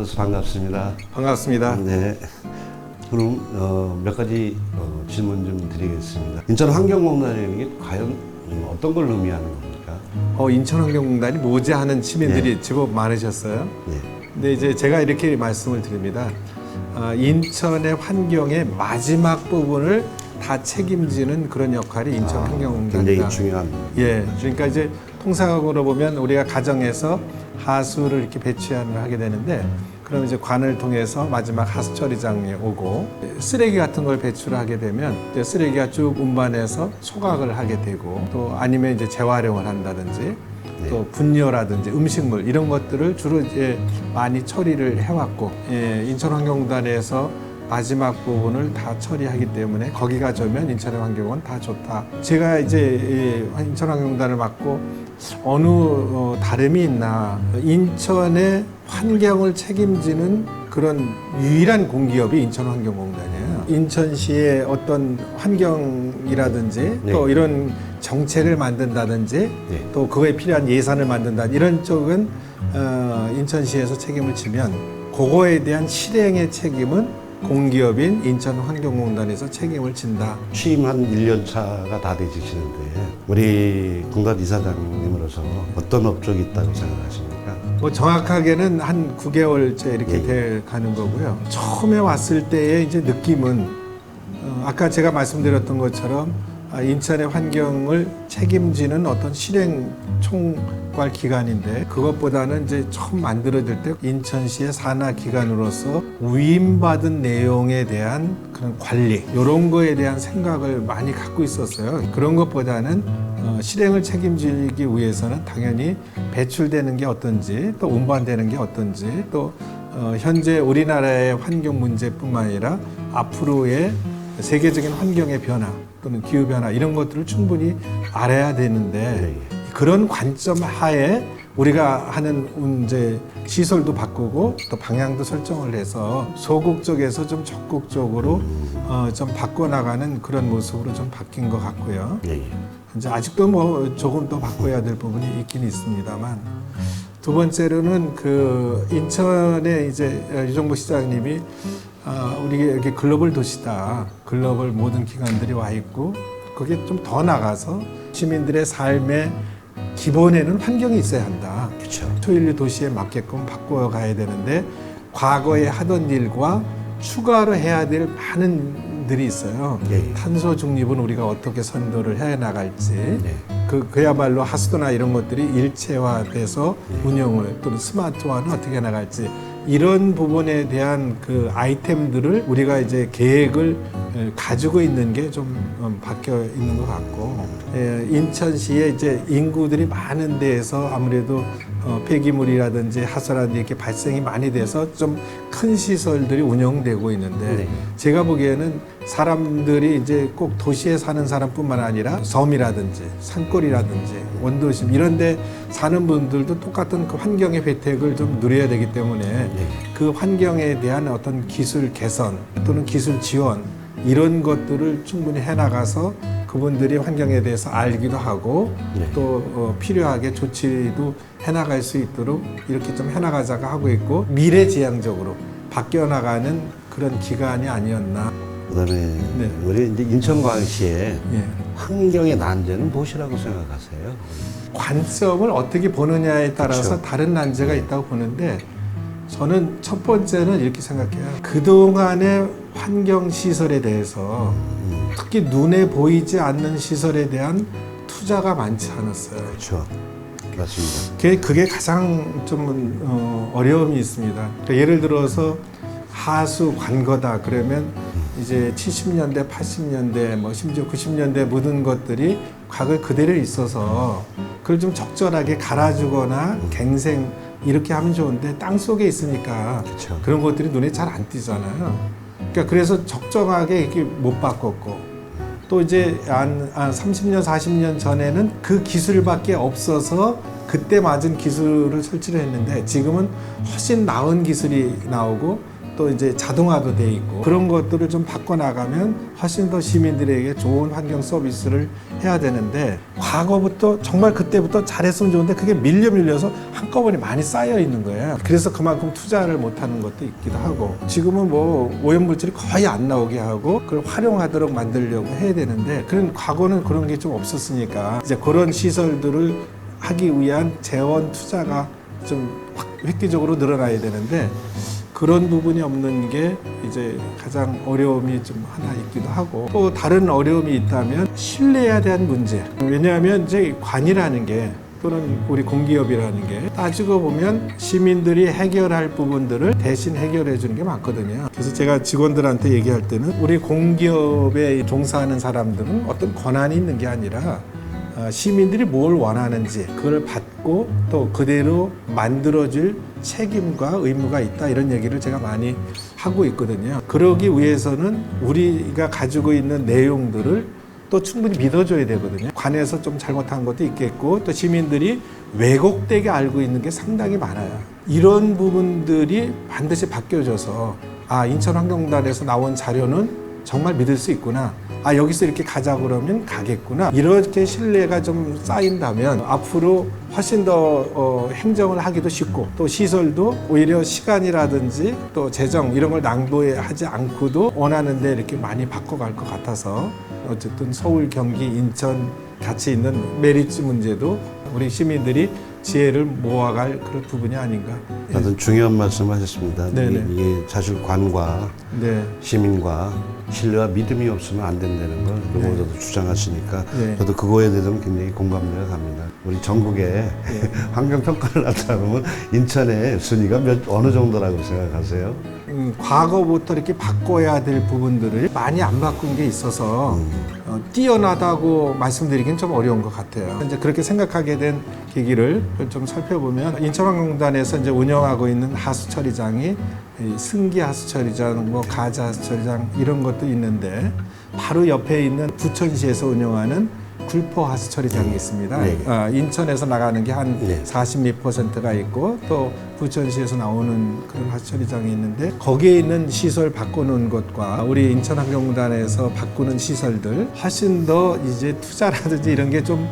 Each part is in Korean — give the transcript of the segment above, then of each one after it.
나와주셔서 반갑습니다. 반갑습니다. 네. 그럼 몇 가지 질문 좀 드리겠습니다. 인천 환경공단이라는 게 과연 어떤 걸 의미하는 겁니까? 인천환경공단이 뭐지 하는 시민들이 제법 많으셨어요. 네. 근데 이제 제가 이렇게 말씀을 드립니다. 인천의 환경의 마지막 부분을 다 책임지는 그런 역할이 인천환경공단이다. 굉장히 중요한. 예, 그러니까 이제 통상으로 보면 우리가 가정에서 하수를 이렇게 배출을 하게 되는데, 그럼 이제 관을 통해서 마지막 하수 처리장에 오고, 쓰레기 같은 걸 배출하게 되면 이제 쓰레기가 쭉 운반해서 소각을 하게 되고, 또 아니면 이제 재활용을 한다든지, 네. 또 분뇨라든지 음식물 이런 것들을 주로 이제 많이 처리를 해왔고, 인천환경공단에서 마지막 부분을 다 처리하기 때문에 거기가 좋으면 인천의 환경은 다 좋다. 제가 이제 인천환경공단을 맡고 어느 다름이 있나, 인천의 환경을 책임지는 그런 유일한 공기업이 인천환경공단이에요. 인천시의 어떤 환경이라든지 네. 또 이런 정책을 만든다든지 네. 또 그거에 필요한 예산을 만든다, 이런 쪽은 인천시에서 책임을 지면, 그거에 대한 실행의 책임은 공기업인 인천환경공단에서 책임을 진다. 취임 한 1년 차가 다 되시는데 우리 공단 이사장님으로서 어떤 업적이 있다고 생각하십니까? 뭐 정확하게는 한 9개월째 이렇게 예. 돼 가는 거고요. 처음에 왔을 때의 이제 느낌은 아까 제가 말씀드렸던 것처럼 인천의 환경을 책임지는 어떤 실행 총괄 기관인데, 그것보다는 이제 처음 만들어질 때 인천시의 산하 기관으로서 위임받은 내용에 대한 그런 관리, 이런 거에 대한 생각을 많이 갖고 있었어요. 그런 것보다는 실행을 책임지기 위해서는 당연히 배출되는 게 어떤지, 또 운반되는 게 어떤지, 또 현재 우리나라의 환경 문제뿐만 아니라 앞으로의 세계적인 환경의 변화 또는 기후 변화, 이런 것들을 충분히 알아야 되는데, 그런 관점 하에 우리가 하는 이제 시설도 바꾸고 또 방향도 설정을 해서 소극적에서 좀 적극적으로 좀 바꿔나가는 그런 모습으로 좀 바뀐 것 같고요. 예. 이제 아직도 뭐 조금 더 바꿔야 될 부분이 있긴 있습니다만, 두 번째로는 그 인천에 이제 유정보 시장님이 우리 이렇게 글로벌 도시다, 글로벌 모든 기관들이 와 있고, 그게 좀 더 나가서 시민들의 삶의 기본에는 환경이 있어야 한다. 그렇죠. 초일류 도시에 맞게끔 바꿔 가야 되는데, 과거에 하던 일과 추가로 해야 될 많은 일들이 있어요. 예. 탄소 중립은 우리가 어떻게 선도를 해 나갈지, 네. 그야말로 하수도나 이런 것들이 일체화돼서 운영을, 또는 스마트화는 어떻게 해 나갈지, 이런 부분에 대한 그 아이템들을 우리가 이제 계획을 가지고 있는 게 좀 바뀌어 있는 것 같고, 인천시에 이제 인구들이 많은 데에서 아무래도 폐기물이라든지 하수라든지 이렇게 발생이 많이 돼서 좀 큰 시설들이 운영되고 있는데, 네. 제가 보기에는 사람들이 이제 꼭 도시에 사는 사람뿐만 아니라 섬이라든지 산골이라든지 원도심 이런 데 사는 분들도 똑같은 그 환경의 혜택을 좀 누려야 되기 때문에, 그 환경에 대한 어떤 기술 개선 또는 기술 지원, 이런 것들을 충분히 해나가서 그분들이 환경에 대해서 알기도 하고, 네. 또 필요하게 조치도 해나갈 수 있도록 이렇게 좀 해나가자가 하고 있고, 미래지향적으로 바뀌어나가는 그런 기간이 아니었나. 그다음에 네. 우리 이제 인천광역시의 예. 환경의 난제는 무엇이라고 생각하세요? 관점을 어떻게 보느냐에 따라서 그렇죠. 다른 난제가 있다고 보는데, 저는 첫 번째는 이렇게 생각해요. 그동안의 환경시설에 대해서 특히 눈에 보이지 않는 시설에 대한 투자가 많지 않았어요. 그렇죠. 맞습니다. 그게 가장 좀 어려움이 있습니다. 그러니까 예를 들어서 하수 관거다 그러면 이제 70년대, 80년대, 뭐 심지어 90년대 묻은 것들이 과거에 그대로 있어서 그걸 좀 적절하게 갈아주거나 갱생 이렇게 하면 좋은데, 땅 속에 있으니까 그렇죠. 그런 것들이 눈에 잘 안 띄잖아요. 그러니까 그래서 적정하게 이렇게 못 바꿨고, 또 이제 한 30년, 40년 전에는 그 기술밖에 없어서 그때 맞은 기술을 설치를 했는데, 지금은 훨씬 나은 기술이 나오고 또 이제 자동화도 돼 있고 그런 것들을 좀 바꿔나가면 훨씬 더 시민들에게 좋은 환경 서비스를 해야 되는데 과거부터 정말 그때부터 잘했으면 좋은데 그게 밀려서 한꺼번에 많이 쌓여 있는 거예요. 그래서 그만큼 투자를 못하는 것도 있기도 하고 지금은 뭐 오염물질이 거의 안 나오게 하고 그걸 활용하도록 만들려고 해야 되는데 그런 과거는 그런 게 좀 없었으니까 이제 그런 시설들을 하기 위한 재원 투자가 좀 획기적으로 늘어나야 되는데 그런 부분이 없는 게 이제 가장 어려움이 좀 하나 있기도 하고 또 다른 어려움이 있다면 신뢰에 대한 문제. 왜냐하면 이제 관이라는 게 또는 우리 공기업이라는 게 따지고 보면 시민들이 해결할 부분들을 대신 해결해 주는 게 많거든요. 그래서 제가 직원들한테 얘기할 때는 우리 공기업에 종사하는 사람들은 어떤 권한이 있는 게 아니라 시민들이 뭘 원하는지 그걸 받고 또 그대로 만들어줄 책임과 의무가 있다 이런 얘기를 제가 많이 하고 있거든요. 그러기 위해서는 우리가 가지고 있는 내용들을 또 충분히 믿어줘야 되거든요. 관에서 좀 잘못한 것도 있겠고 또 시민들이 왜곡되게 알고 있는 게 상당히 많아요. 이런 부분들이 반드시 바뀌어져서 인천환경단에서 나온 자료는 정말 믿을 수 있구나. 여기서 이렇게 가자 그러면 가겠구나. 이렇게 신뢰가 좀 쌓인다면 앞으로 훨씬 더 행정을 하기도 쉽고 또 시설도 오히려 시간이라든지 또 재정 이런 걸 낭비하지 않고도 원하는 데 이렇게 많이 바꿔갈 것 같아서 어쨌든 서울, 경기, 인천 같이 있는 메리츠 문제도 우리 시민들이 지혜를 모아갈 그런 부분이 아닌가. 하여튼 중요한 말씀하셨습니다. 네네. 이게 사실 관과 네. 시민과 신뢰와 믿음이 없으면 안 된다는 걸 누구보다도 주장하시니까 네. 저도 그거에 대해서는 굉장히 공감대가 갑니다. 우리 전국에 환경평가를 나타내면 인천의 순위가 어느 정도라고 생각하세요? 과거부터 이렇게 바꿔야 될 부분들을 많이 안 바꾼 게 있어서 뛰어나다고 말씀드리기는 좀 어려운 것 같아요. 이제 그렇게 생각하게 된 계기를 좀 살펴보면 인천환경단에서 이제 운영하고 있는 하수처리장이 승기 하수처리장, 뭐 가자 하수처리장 이런 것도 있는데 바로 옆에 있는 부천시에서 운영하는 굴포 하수처리장이 있습니다. 네. 인천에서 나가는 게 한 네. 40%가 있고 또 부천시에서 나오는 그런 하수처리장이 있는데 거기에 있는 시설 바꾸는 것과 우리 인천환경단에서 바꾸는 시설들 훨씬 더 이제 투자라든지 이런 게 조금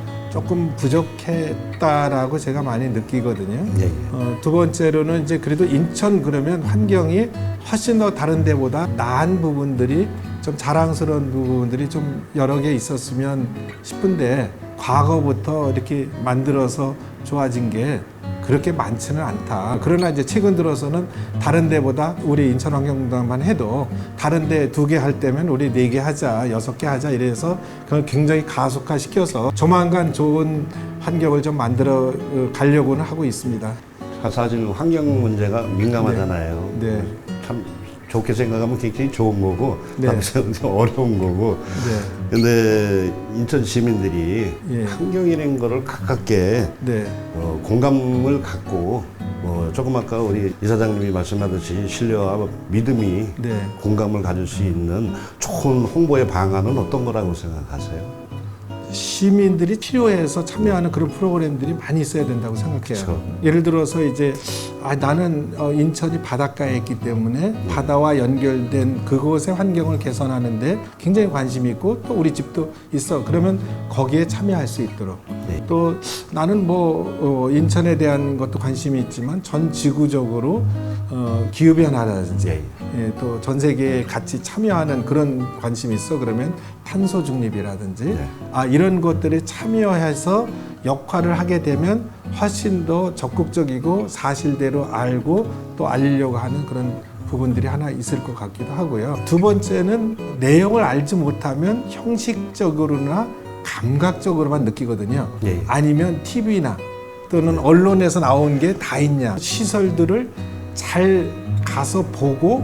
부족했다라고 제가 많이 느끼거든요. 예, 예. 두 번째로는 이제 그래도 인천 그러면 환경이 훨씬 더 다른 데보다 나은 부분들이 좀 자랑스러운 부분들이 좀 여러 개 있었으면 싶은데 과거부터 이렇게 만들어서 좋아진 게 그렇게 많지는 않다. 그러나 이제 최근 들어서는 다른 데보다 우리 인천환경단만 해도 다른 데 2개 할 때면 우리 4개 하자, 6개 하자 이래서 그걸 굉장히 가속화시켜서 조만간 좋은 환경을 좀 만들어 가려고는 하고 있습니다. 사실 환경 문제가 민감하잖아요. 네. 참 좋게 생각하면 굉장히 좋은 거고 네. 어려운 거고. 네. 근데 인천 시민들이 예. 환경이라는 거를 가깝게 네. 공감을 갖고 조금 아까 우리 이사장님이 말씀하듯이 신뢰와 믿음이 네. 공감을 가질 수 있는 좋은 홍보의 방안은 어떤 거라고 생각하세요? 시민들이 필요해서 참여하는 그런 프로그램들이 많이 있어야 된다고 생각해요. 그렇죠. 예를 들어서 이제 나는 인천이 바닷가에 있기 때문에 바다와 연결된 그곳의 환경을 개선하는데 굉장히 관심이 있고 또 우리 집도 있어. 그러면 거기에 참여할 수 있도록. 네. 또 나는 인천에 대한 것도 관심이 있지만 전 지구적으로 기후변화라든지 네. 또 전 세계에 같이 참여하는 그런 관심이 있어. 그러면 탄소 중립이라든지 네. 이런 것들에 참여해서 역할을 하게 되면 훨씬 더 적극적이고 사실대로 알고 또 알리려고 하는 그런 부분들이 하나 있을 것 같기도 하고요. 두 번째는 내용을 알지 못하면 형식적으로나 감각적으로만 느끼거든요. 네. 아니면 TV나 또는 언론에서 나온 게 다 있냐. 시설들을 잘 가서 보고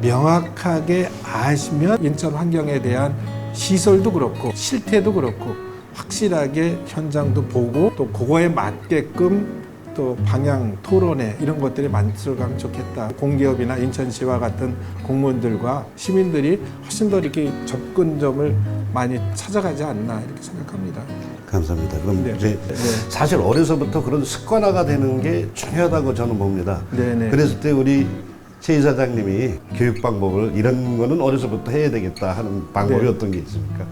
명확하게 아시면 인천 환경에 대한 시설도 그렇고 실태도 그렇고 확실하게 현장도 보고 또 그거에 맞게끔 또 방향, 토론회 이런 것들이 만들어가면 좋겠다. 공기업이나 인천시와 같은 공무원들과 시민들이 훨씬 더 이렇게 접근점을 많이 찾아가지 않나 이렇게 생각합니다. 감사합니다. 그럼 네. 이제 네. 사실 어려서부터 그런 습관화가 되는 게 중요하다고 저는 봅니다. 네네. 그랬을 때 우리 최 이사장님이 교육 방법을 이런 거는 어려서부터 해야 되겠다 하는 방법이 네. 어떤 게 있습니까?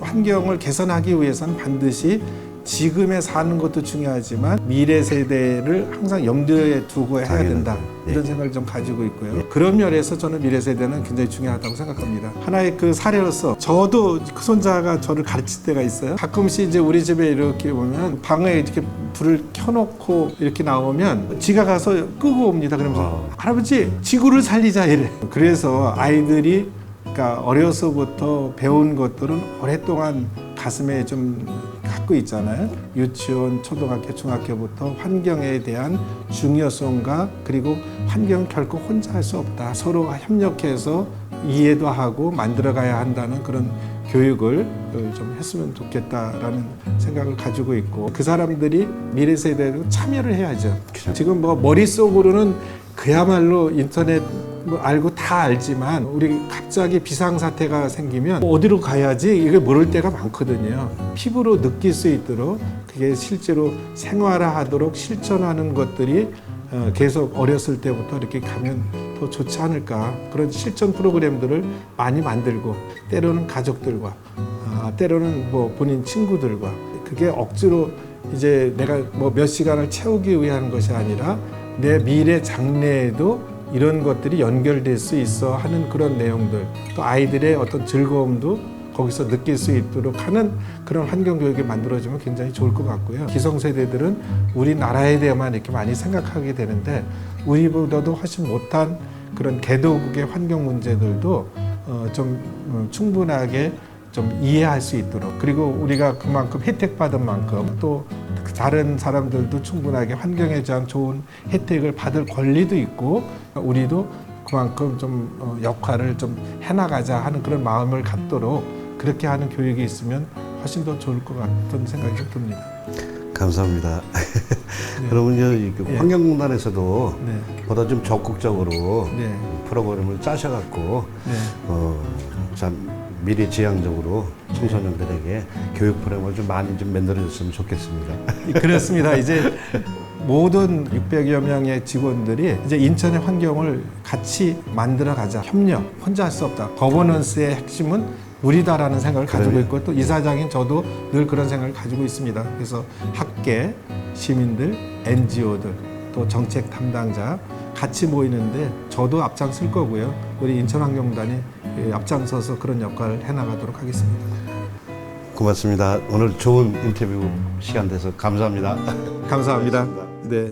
환경을 개선하기 위해서는 반드시 지금에 사는 것도 중요하지만 미래 세대를 항상 염두에 두고 해야 된다. 네. 이런 생각을 좀 가지고 있고요. 그런 면에서 저는 미래 세대는 굉장히 중요하다고 생각합니다. 하나의 그 사례로서 저도 그 손자가 저를 가르칠 때가 있어요. 가끔씩 이제 우리 집에 이렇게 보면 방에 이렇게 불을 켜놓고 이렇게 나오면 지가 가서 끄고 옵니다. 그러면서 할아버지 지구를 살리자 이래. 그래서 아이들이 그러니까 어려서부터 배운 것들은 오랫동안 가슴에 좀 갖고 있잖아요. 유치원, 초등학교, 중학교부터 환경에 대한 중요성과 그리고 환경은 결코 혼자 할 수 없다. 서로 협력해서 이해도 하고 만들어가야 한다는 그런 교육을 좀 했으면 좋겠다라는 생각을 가지고 있고 그 사람들이 미래 세대로 참여를 해야죠. 지금 뭐 머릿속으로는 그야말로 인터넷 뭐 알고 다 알지만 우리 갑자기 비상사태가 생기면 어디로 가야지 이게 모를 때가 많거든요. 피부로 느낄 수 있도록 그게 실제로 생활화하도록 실천하는 것들이 계속 어렸을 때부터 이렇게 가면 더 좋지 않을까. 그런 실천 프로그램들을 많이 만들고 때로는 가족들과 때로는 뭐 본인 친구들과 그게 억지로 이제 내가 뭐 몇 시간을 채우기 위한 것이 아니라 내 미래 장래에도 이런 것들이 연결될 수 있어 하는 그런 내용들 또 아이들의 어떤 즐거움도 거기서 느낄 수 있도록 하는 그런 환경 교육이 만들어지면 굉장히 좋을 것 같고요. 기성세대들은 우리나라에 대해만 이렇게 많이 생각하게 되는데 우리보다도 훨씬 못한 그런 개도국의 환경 문제들도 좀 충분하게 좀 이해할 수 있도록 그리고 우리가 그만큼 혜택받은 만큼 또 다른 사람들도 충분하게 환경에 대한 좋은 혜택을 받을 권리도 있고 우리도 그만큼 좀 역할을 좀 해나가자 하는 그런 마음을 갖도록 그렇게 하는 교육이 있으면 훨씬 더 좋을 것 같은 생각이 좀 듭니다. 감사합니다. 네. 그러면요, 네. 환경공단에서도 네. 보다 좀 적극적으로 네. 프로그램을 짜셔갖고 네. 참 미래지향적으로 청소년들에게 교육 프로그램을 좀 많이 좀 만들어줬으면 좋겠습니다. 그렇습니다. 이제 모든 600여 명의 직원들이 이제 인천의 환경을 같이 만들어 가자. 협력, 혼자 할 수 없다. 거버넌스의 핵심은 우리다라는 생각을 가지고 있고 또 이사장인 저도 늘 그런 생각을 가지고 있습니다. 그래서 학계, 시민들, NGO들, 또 정책 담당자 같이 모이는데 저도 앞장설 거고요. 우리 인천환경단이 앞장서서 그런 역할을 해나가도록 하겠습니다. 고맙습니다. 오늘 좋은 인터뷰 시간 돼서 감사합니다. 감사합니다. 네.